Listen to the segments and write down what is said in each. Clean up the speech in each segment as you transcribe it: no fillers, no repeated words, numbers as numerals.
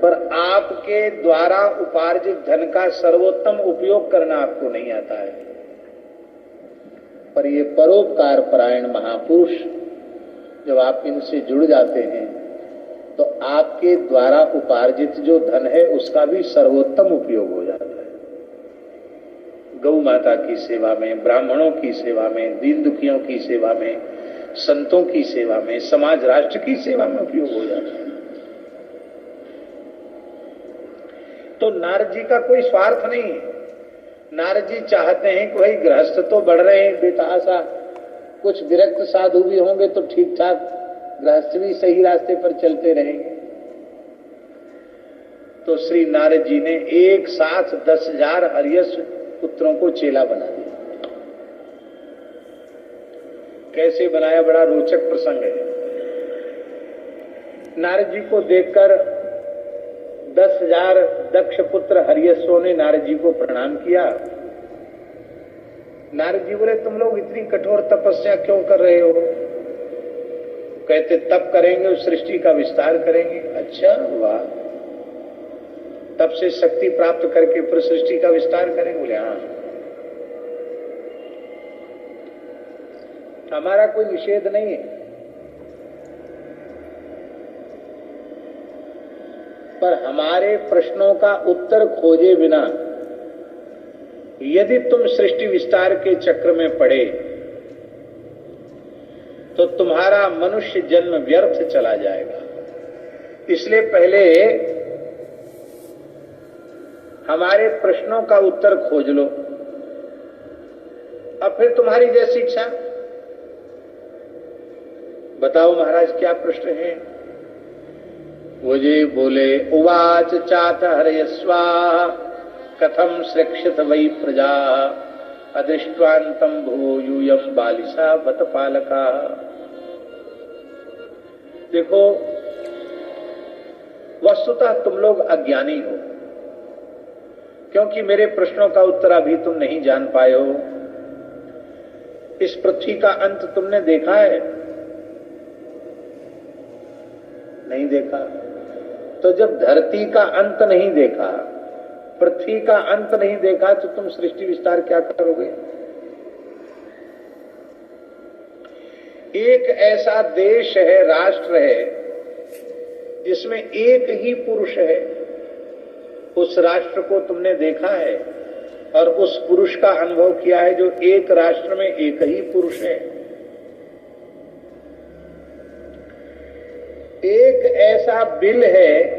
पर आपके द्वारा उपार्जित धन का सर्वोत्तम उपयोग करना आपको नहीं आता है। पर ये परोपकार परायण महापुरुष जब आप इनसे जुड़ जाते हैं तो आपके द्वारा उपार्जित जो धन है उसका भी सर्वोत्तम उपयोग हो जाता है। गौ माता की सेवा में, ब्राह्मणों की सेवा में, दीन दुखियों की सेवा में, संतों की सेवा में, समाज राष्ट्र की सेवा में उपयोग हो जाता है। तो नारद जी का कोई स्वार्थ नहीं है। नारद जी चाहते हैं कि भाई गृहस्थ तो बढ़ रहे हैं बेतहासा, कुछ विरक्त साधु भी होंगे तो ठीक ठाक गृहस्थ भी सही रास्ते पर चलते रहेंगे। तो श्री नारद जी ने एक साथ 10,000 हरियस पुत्रों को चेला बना दिया। कैसे बनाया, बड़ा रोचक प्रसंग है। नारद जी को देखकर 10,000 दक्ष पुत्र हरियसों ने नारद जी को प्रणाम किया। नारद जी बोले, तुम लोग इतनी कठोर तपस्या क्यों कर रहे हो? कहते तप करेंगे और सृष्टि का विस्तार करेंगे। अच्छा, वाह, तप से शक्ति प्राप्त करके फिर सृष्टि का विस्तार करेंगे? बोले हाँ। हमारा कोई निषेध नहीं है, पर हमारे प्रश्नों का उत्तर खोजे बिना यदि तुम सृष्टि विस्तार के चक्र में पड़े तो तुम्हारा मनुष्य जन्म व्यर्थ चला जाएगा। इसलिए पहले हमारे प्रश्नों का उत्तर खोज लो, अब फिर तुम्हारी जैसी इच्छा। बताओ महाराज क्या प्रश्न है? वो जी बोले, उवाच चात हरयस्वा कथम श्रेक्षित वै प्रजा अदृष्ट्वान्तं भूयूयं बालिशा बत पालका। देखो, वस्तुतः तुम लोग अज्ञानी हो, क्योंकि मेरे प्रश्नों का उत्तर अभी तुम नहीं जान पाए हो। इस पृथ्वी का अंत तुमने देखा है? नहीं देखा। तो जब धरती का अंत नहीं देखा, पृथ्वी का अंत नहीं देखा, तो तुम सृष्टि विस्तार क्या करोगे? एक ऐसा देश है, राष्ट्र है, जिसमें एक ही पुरुष है। उस राष्ट्र को तुमने देखा है और उस पुरुष का अनुभव किया है, जो एक राष्ट्र में एक ही पुरुष है। एक ऐसा बिल है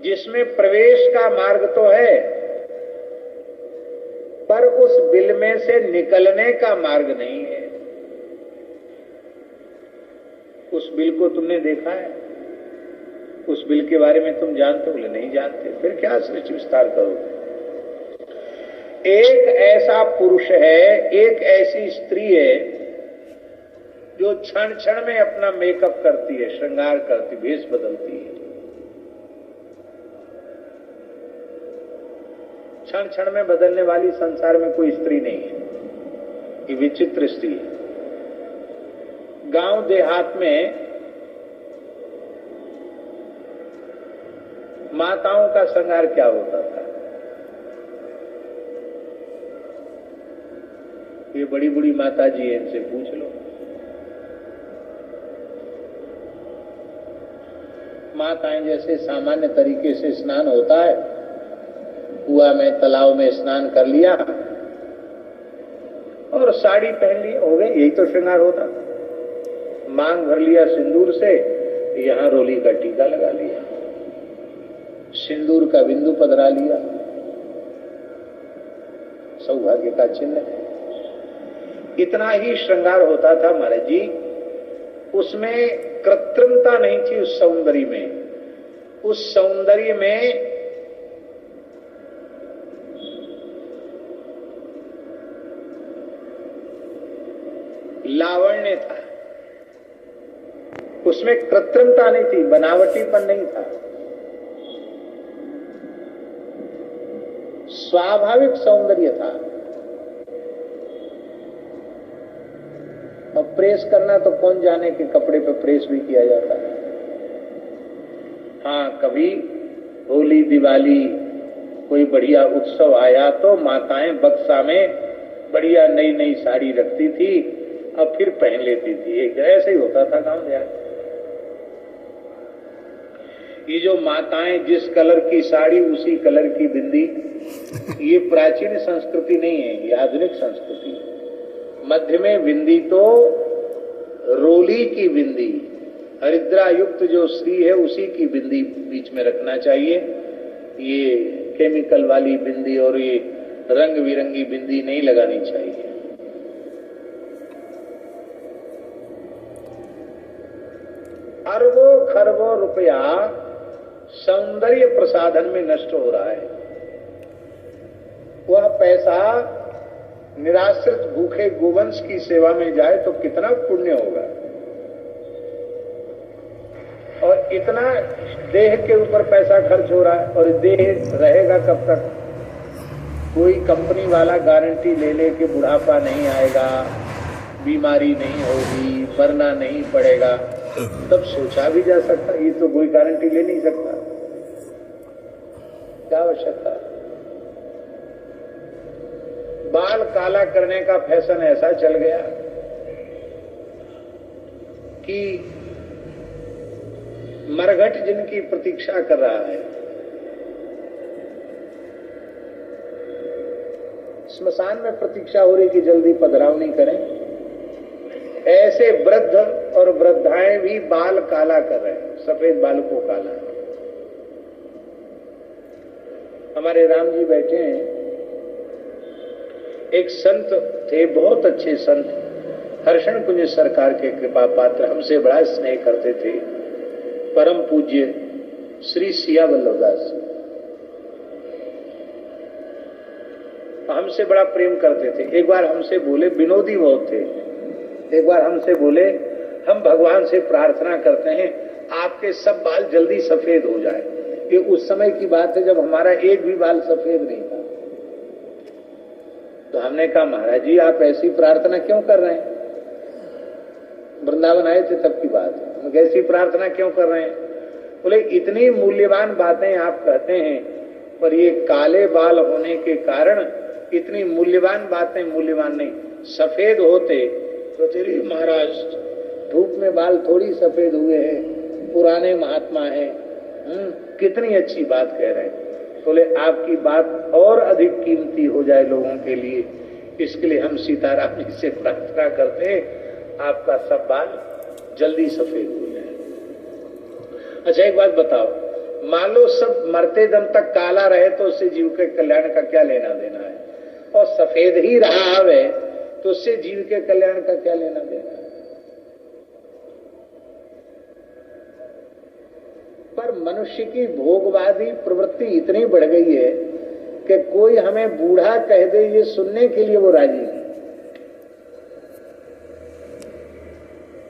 जिसमें प्रवेश का मार्ग तो है, पर उस बिल में से निकलने का मार्ग नहीं है। उस बिल को तुमने देखा है? उस बिल के बारे में तुम जानते हो? बोले नहीं जानते। फिर क्या सृष्टि विस्तार करोगे? एक ऐसा पुरुष है, एक ऐसी स्त्री है जो क्षण क्षण में अपना मेकअप करती है, श्रृंगार करती, भेष बदलती है। क्षण क्षण में बदलने वाली संसार में कोई स्त्री नहीं है। ये विचित्र स्त्री है। गांव देहात में माताओं का श्रृंगार क्या होता था? ये बड़ी बड़ी माता जी है, इनसे पूछ लो। माताएं जैसे सामान्य तरीके से स्नान होता है, कुआं में तालाब में स्नान कर लिया और साड़ी पहन ली, हो गई। यही तो श्रृंगार होता। मांग भर लिया सिंदूर से, यहां रोली का टीका लगा लिया, सिंदूर का बिंदु पधरा लिया, सौभाग्य का चिन्ह है। इतना ही श्रृंगार होता था महाराज जी। उसमें कृत्रिमता नहीं थी। उस सौंदर्य में, उस सौंदर्य में लावण्य था। उसमें कृत्रिमता नहीं थी, बनावटीपन नहीं था, स्वाभाविक सौंदर्य था। और प्रेस करना तो कौन जाने कि कपड़े पे प्रेस भी किया जाता है। हाँ, कभी होली दिवाली कोई बढ़िया उत्सव आया तो माताएं बक्सा में बढ़िया नई नई साड़ी रखती थी और फिर पहन लेती थी। एक ऐसे ही होता था गांव देहात। ये जो माताएं जिस कलर की साड़ी उसी कलर की बिंदी, ये प्राचीन संस्कृति नहीं है, ये आधुनिक संस्कृति है। मध्य में बिंदी तो रोली की बिंदी, हरिद्रा युक्त जो स्त्री है उसी की बिंदी बीच में रखना चाहिए। ये केमिकल वाली बिंदी और ये रंग बिरंगी बिंदी नहीं लगानी चाहिए। अरबों खरबों रुपया सौंदर्य प्रसाधन में नष्ट हो रहा है। वह पैसा निराश्रित भूखे गोवंश की सेवा में जाए तो कितना पुण्य होगा। और इतना देह के ऊपर पैसा खर्च हो रहा है, और देह रहेगा कब तक? कोई कंपनी वाला गारंटी ले ले कि बुढ़ापा नहीं आएगा, बीमारी नहीं होगी, मरना नहीं पड़ेगा, तब सोचा भी जा सकता। ये तो कोई गारंटी ले नहीं सकता, क्या आवश्यकता। बाल काला करने का फैशन ऐसा चल गया कि मरघट जिनकी प्रतीक्षा कर रहा है, स्मशान में प्रतीक्षा हो रही कि जल्दी पधरावनी करें, ऐसे वृद्ध और वृद्धाएं भी बाल काला कर रहे हैं, सफेद बाल को काला। हमारे राम जी बैठे हैं, एक संत थे, बहुत अच्छे संत, हर्षण कुंज सरकार के कृपा पात्र, हमसे बड़ा स्नेह करते थे, परम पूज्य श्री सिया वल्लभदास। हमसे बड़ा प्रेम करते थे। एक बार हमसे बोले, विनोदी बहुत थे, एक बार हमसे बोले, हम भगवान से प्रार्थना करते हैं आपके सब बाल जल्दी सफेद हो जाए। ये उस समय की बात है जब हमारा एक भी बाल सफेद नहीं था। तो हमने कहा, महाराज जी आप ऐसी प्रार्थना क्यों कर रहे हैं? वृंदावन आए थे तब की बात है, ऐसी प्रार्थना क्यों कर रहे हैं? बोले इतनी मूल्यवान बातें आप कहते हैं, पर ये काले बाल होने के कारण इतनी मूल्यवान बातें मूल्यवान नहीं, सफेद होते तो तेरी महाराज धूप में बाल थोड़ी सफेद हुए हैं, पुराने महात्मा हैं, कितनी अच्छी बात कह रहे हैं। बोले आपकी बात और अधिक कीमती हो जाए लोगों के लिए, इसके लिए हम सीताराम जी से प्रार्थना करते हैं आपका सब बाल जल्दी सफेद हो जाए। अच्छा एक बात बताओ, मान लो सब मरते दम तक काला रहे तो उससे जीव के कल्याण का क्या लेना देना है, और सफेद ही रहा है तो उससे जीव के कल्याण का क्या लेना देना है। पर मनुष्य की भोगवादी प्रवृत्ति इतनी बढ़ गई है कि कोई हमें बूढ़ा कह दे ये सुनने के लिए वो राजी नहीं।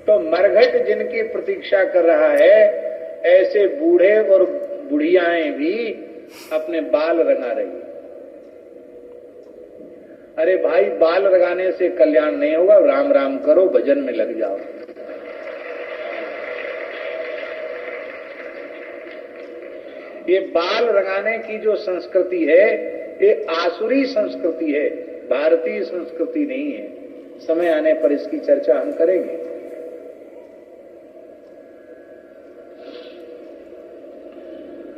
तो मरघट जिनकी प्रतीक्षा कर रहा है, ऐसे बूढ़े और बुढ़ियाएं भी अपने बाल रंगा रही है। अरे भाई बाल रंगाने से कल्याण नहीं होगा, राम राम करो, भजन में लग जाओ। ये बाल रंगाने की जो संस्कृति है ये आसुरी संस्कृति है, भारतीय संस्कृति नहीं है। समय आने पर इसकी चर्चा हम करेंगे।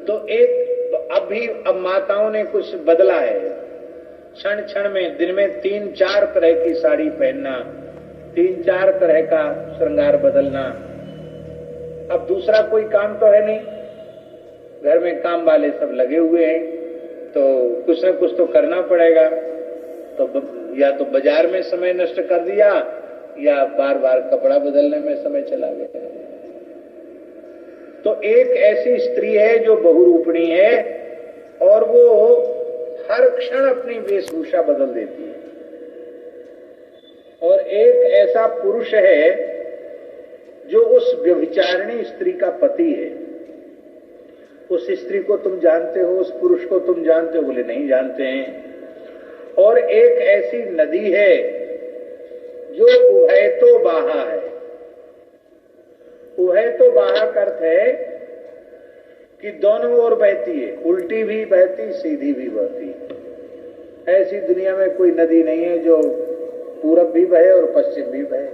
तो अब माताओं ने कुछ बदला है, क्षण क्षण में दिन में 3-4 तरह की साड़ी पहनना, 3-4 तरह का श्रृंगार बदलना। अब दूसरा कोई काम तो है नहीं, घर में काम वाले सब लगे हुए हैं, तो कुछ न कुछ तो करना पड़ेगा। तो या तो बाजार में समय नष्ट कर दिया या बार बार कपड़ा बदलने में समय चला गया। तो एक ऐसी स्त्री है जो बहुरूपणी है और वो हर क्षण अपनी वेशभूषा बदल देती है, और एक ऐसा पुरुष है जो उस व्यभिचारिणी स्त्री का पति है। उस स्त्री को तुम जानते हो, उस पुरुष को तुम जानते हो? बोले नहीं जानते हैं। और एक ऐसी नदी है जो उभयतो बाहा है। उभयतो बाहा का अर्थ है कि दोनों ओर बहती है, उल्टी भी बहती, सीधी भी बहती। ऐसी दुनिया में कोई नदी नहीं है जो पूरब भी बहे और पश्चिम भी बहे।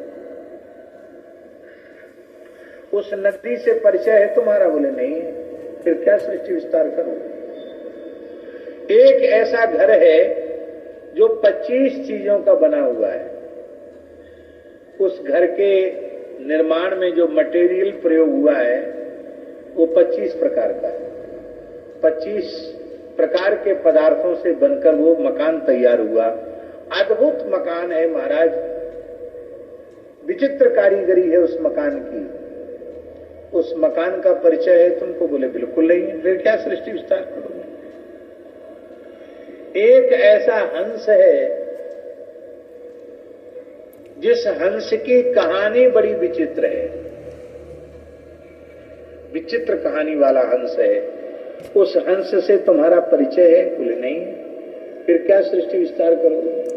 उस नदी से परिचय है तुम्हारा? बोले नहीं है। फिर क्या सृष्टि विस्तार करोगे? एक ऐसा घर है जो 25 चीजों का बना हुआ है। उस घर के निर्माण में जो मटेरियल प्रयोग हुआ है वो 25 प्रकार का है। 25 प्रकार के पदार्थों से बनकर वो मकान तैयार हुआ। अद्भुत मकान है महाराज, विचित्र कारीगरी है उस मकान की। उस मकान का परिचय है तुमको? बोले बिल्कुल नहीं है। फिर क्या सृष्टि विस्तार करोगे? एक ऐसा हंस है जिस हंस की कहानी बड़ी विचित्र है, विचित्र कहानी वाला हंस है। उस हंस से तुम्हारा परिचय है? बोले नहीं है। फिर क्या सृष्टि विस्तार करोगे?